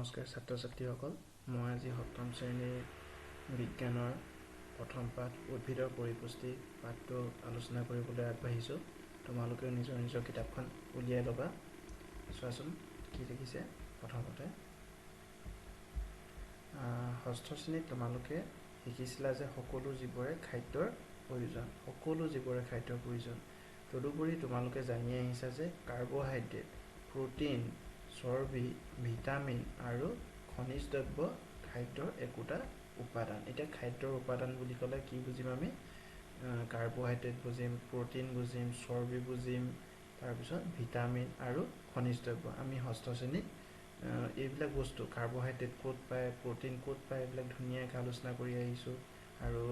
নমস্কাৰ ছাত্ৰ ছাত্ৰীসকল মই আজি সপ্তম শ্ৰেণীৰ বিজ্ঞানৰ প্ৰথম পাঠ উদ্ভিদৰ পৰিপুষ্টি পাঠটো আলোচনা কৰিবলৈ আগবাঢ়িছোঁ। তোমালোকে নিজৰ নিজৰ কিতাপখন উলিয়াই ল'বা। চোৱাচোন কি লিখিছে। প্ৰথমতে ষষ্ঠ শ্ৰেণীত তোমালোকে শিকিছিলা যে সকলো জীৱৰে খাদ্যৰ প্ৰয়োজন। তদুপৰি তোমালোকে জানি আহিছা যে কাৰ্বহাইড্ৰেট, প্ৰটিন, চৰ্বি, ভিটামিন আৰু খনিজ দ্ৰব্য খাদ্যৰ একোটা উপাদান। এতিয়া খাদ্যৰ উপাদান বুলি ক'লে কি বুজিম আমি? কাৰ্বহাইড্ৰেট বুজিম, প্ৰটিন বুজিম, চৰ্বি বুজিম, তাৰপিছত ভিটামিন আৰু খনিজ দ্ৰব্য। আমি ষষ্ঠ শ্ৰেণীত এইবিলাক বস্তু কাৰ্বহাইড্ৰেট ক'ত পায়, প্ৰটিন ক'ত পায়, এইবিলাক ধুনীয়াকৈ আলোচনা কৰি আহিছোঁ। আৰু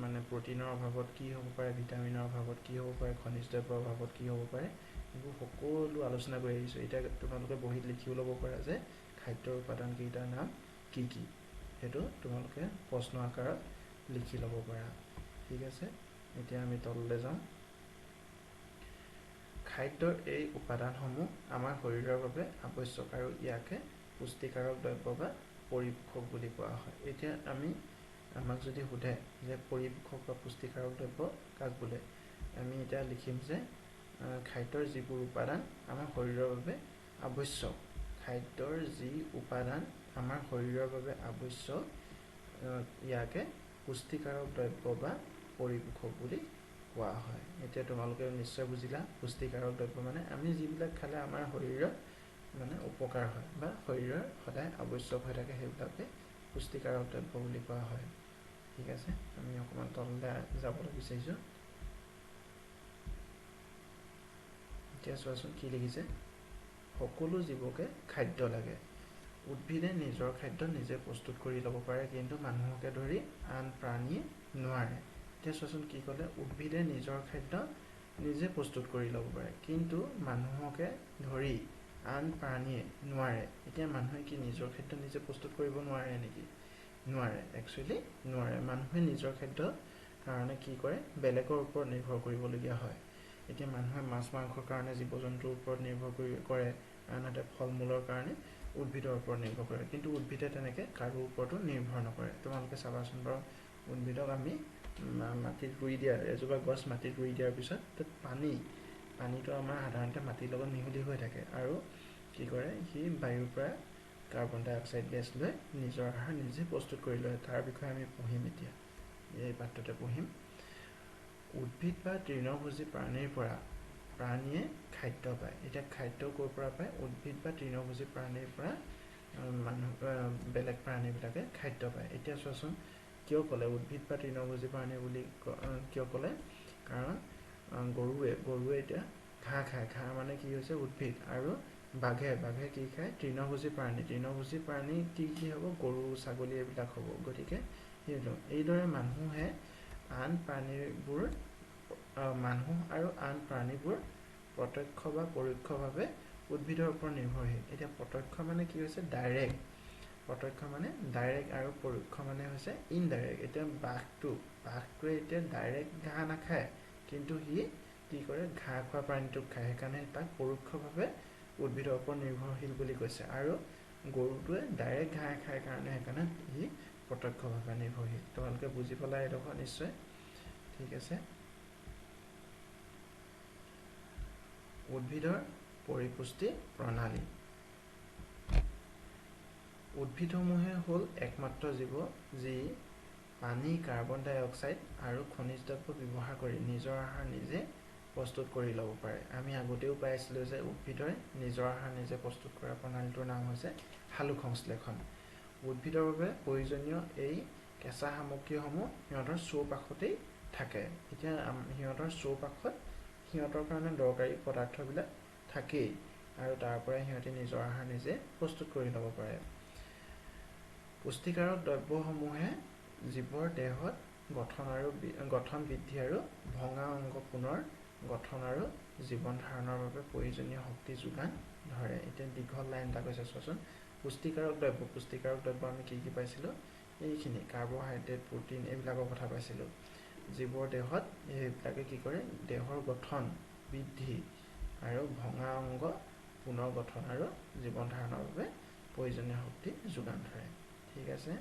মানে প্ৰটিনৰ অভাৱত কি হ'ব পাৰে, ভিটামিনৰ অভাৱত কি হ'ব পাৰে, খনিজ দ্ৰব্যৰ অভাৱত কি হ'ব পাৰে, এইবোৰ সকলো আলোচনা কৰি আহিছোঁ। এতিয়া তোমালোকে বহীত লিখিও ল'ব পাৰা যে খাদ্যৰ উপাদানকেইটাৰ নাম কি কি, সেইটো তোমালোকে প্ৰশ্ন আকাৰত লিখি ল'ব পাৰা। ঠিক আছে, এতিয়া আমি তললৈ যাওঁ। খাদ্যৰ এই উপাদানসমূহ আমাৰ শৰীৰৰ বাবে আৱশ্যক আৰু ইয়াকে পুষ্টিকাৰক দ্ৰব্য বা পৰিপোষক বুলি কোৱা হয়। এতিয়া আমাক যদি সোধে যে পৰিপোষক বা পুষ্টিকাৰক দ্ৰব্য কাক বোলে, আমি এতিয়া লিখিম যে খাদ্যৰ যিবোৰ উপাদান আমাৰ শৰীৰৰ বাবে আৱশ্যক, খাদ্যৰ যি উপাদান আমাৰ শৰীৰৰ বাবে আৱশ্যক ইয়াকে পুষ্টিকাৰক দ্ৰব্য বা পৰিপোষক বুলি কোৱা হয়। এতিয়া তোমালোকে নিশ্চয় বুজিলা, পুষ্টিকাৰক দ্ৰব্য মানে আমি যিবিলাক খালে আমাৰ শৰীৰত মানে উপকাৰ হয় বা শৰীৰৰ সদায় আৱশ্যক হৈ থাকে, সেইবিলাকে পুষ্টিকাৰক দ্ৰব্য বুলি কোৱা হয়। ঠিক আছে, আমি অকণমান তললৈ যাবলৈ বিচাৰিছোঁ। এতিয়া চোৱাচোন কি লিখিছে। সকলো জীৱকে খাদ্য লাগে। উদ্ভিদে নিজৰ খাদ্য নিজে প্ৰস্তুত কৰি ল'ব পাৰে, কিন্তু মানুহকে ধৰি আন প্ৰাণীয়ে নোৱাৰে। এতিয়া চোৱাচোন কি ক'লে, উদ্ভিদে নিজৰ খাদ্য নিজে প্ৰস্তুত কৰি ল'ব পাৰে, কিন্তু মানুহকে ধৰি আন প্ৰাণীয়ে নোৱাৰে। এতিয়া মানুহে কি নিজৰ খাদ্য নিজে প্ৰস্তুত কৰিব নোৱাৰে নেকি? নোৱাৰে, একচুৱেলি নোৱাৰে। মানুহে নিজৰ খাদ্যৰ কাৰণে কি কৰে, বেলেগৰ ওপৰত নিৰ্ভৰ কৰিবলগীয়া হয়। এতিয়া মানুহে মাছ মাংসৰ কাৰণে জীৱ জন্তুৰ ওপৰত নিৰ্ভৰ কৰে, আনহাতে ফল মূলৰ কাৰণে উদ্ভিদৰ ওপৰত নিৰ্ভৰ কৰে, কিন্তু উদ্ভিদে তেনেকৈ কাৰো ওপৰতো নিৰ্ভৰ নকৰে। তোমালোকে চাবাচোন বাৰু, উদ্ভিদক আমি মাটিত ৰুই দিয়া, এজোপা গছ মাটিত ৰুই দিয়াৰ পিছত তাত পানীটো আমাৰ সাধাৰণতে মাটিৰ লগত মিহলি হৈ থাকে, আৰু কি কৰে, সি বায়ুৰ পৰা কাৰ্বন ডাই অক্সাইড গেছ লৈ নিজৰ আহাৰ নিজে প্ৰস্তুত কৰি লয়। তাৰ বিষয়ে আমি পঢ়িম এতিয়া, এই পাঠটোতে পঢ়িম। উদ্ভিদ বা তৃণভোজী প্ৰাণীৰ পৰা প্ৰাণীয়ে খাদ্য পায়। এতিয়া খাদ্য ক'ৰ পৰা পায়? উদ্ভিদ বা তৃণভোজী প্ৰাণীৰ পৰা বেলেগ প্ৰাণীবিলাকে খাদ্য পায়। এতিয়া চোৱাচোন কিয় ক'লে উদ্ভিদ বা তৃণভোজী প্ৰাণী বুলি কিয় ক'লে? কাৰণ গৰুৱে এতিয়া ঘাঁহ খায়, ঘাঁহ মানে কি হৈছে উদ্ভিদ, আৰু বাঘে কি খায়? তৃণভোজী প্ৰাণী কি হ'ব? গৰু ছাগলী এইবিলাক হ'ব। গতিকে এইদৰে মানুহ আৰু আন প্ৰাণীবোৰ প্ৰত্যক্ষ বা পৰোক্ষভাৱে উদ্ভিদৰ ওপৰত নিৰ্ভৰশীল। এতিয়া প্ৰত্যক্ষ মানে কি হৈছে? ডাইৰেক্ট আৰু পৰোক্ষ মানে হৈছে ইনডাইৰেক্ট। এতিয়া বাঘটোৱে এতিয়া ডাইৰেক্ট ঘাঁহ নাখায়, কিন্তু সি কি কৰে? ঘাঁহ খোৱা প্ৰাণীটোক খায়, সেইকাৰণে তাক পৰোক্ষভাৱে উদ্ভিদৰ ওপৰত নিৰ্ভৰশীল বুলি কৈছে। আৰু গৰুটোৱে ডাইৰেক্ট ঘাঁহ খায় কাৰণে সেইকাৰণে সি প্ৰত্যক্ষভাৱে নিৰ্ভৰশীল। তোমালোকে বুজি পালা এইডোখৰ নিশ্চয়। ঠিক আছে, উদ্ভিদৰ পৰিপুষ্টি প্ৰণালী। উদ্ভিদসমূহে হ'ল একমাত্ৰ জীৱ যি পানী, কাৰ্বন ডাই অক্সাইড আৰু খনিজ দ্ৰব্য ব্যৱহাৰ কৰি নিজৰ আহাৰ নিজে প্ৰস্তুত কৰি ল'ব পাৰে। আমি আগতেও পাইছিলোঁ যে উদ্ভিদৰে নিজৰ আহাৰ নিজে প্ৰস্তুত কৰা প্ৰণালীটোৰ নাম হৈছে সালোক সংশ্লেষণ। উদ্ভিদৰ বাবে প্ৰয়োজনীয় এই কেঁচা সামগ্ৰীসমূহ সিহঁতৰ চৌপাশতেই থাকে। এতিয়া সিহঁতৰ কাৰণে দৰকাৰী পদাৰ্থবিলাক থাকেই, আৰু তাৰ পৰাই সিহঁতে নিজৰ আহাৰ নিজে প্ৰস্তুত কৰি ল'ব পাৰে। পুষ্টিকাৰক দ্ৰব্যসমূহে জীৱৰ দেহত গঠন বৃদ্ধি আৰু ভঙা অংগ পুনৰ গঠন আৰু জীৱন ধাৰণৰ বাবে প্ৰয়োজনীয় শক্তি যোগান ধৰে। এতিয়া দীঘল লাইন এটা কৈছে, চোৱাচোন। পুষ্টিকাৰক দ্ৰব্য আমি কি পাইছিলোঁ? এইখিনি কাৰ্বহাইড্ৰেট, প্ৰটিন এইবিলাকৰ কথা পাইছিলোঁ। জীৱৰ দেহত এইবিলাকে কি কৰে? দেহৰ গঠন বৃদ্ধি আৰু ভঙা অংগ পুনৰ গঠন আৰু জীৱন ধাৰণৰ বাবে প্ৰয়োজনীয় শক্তি যোগান ধৰে। ঠিক আছে।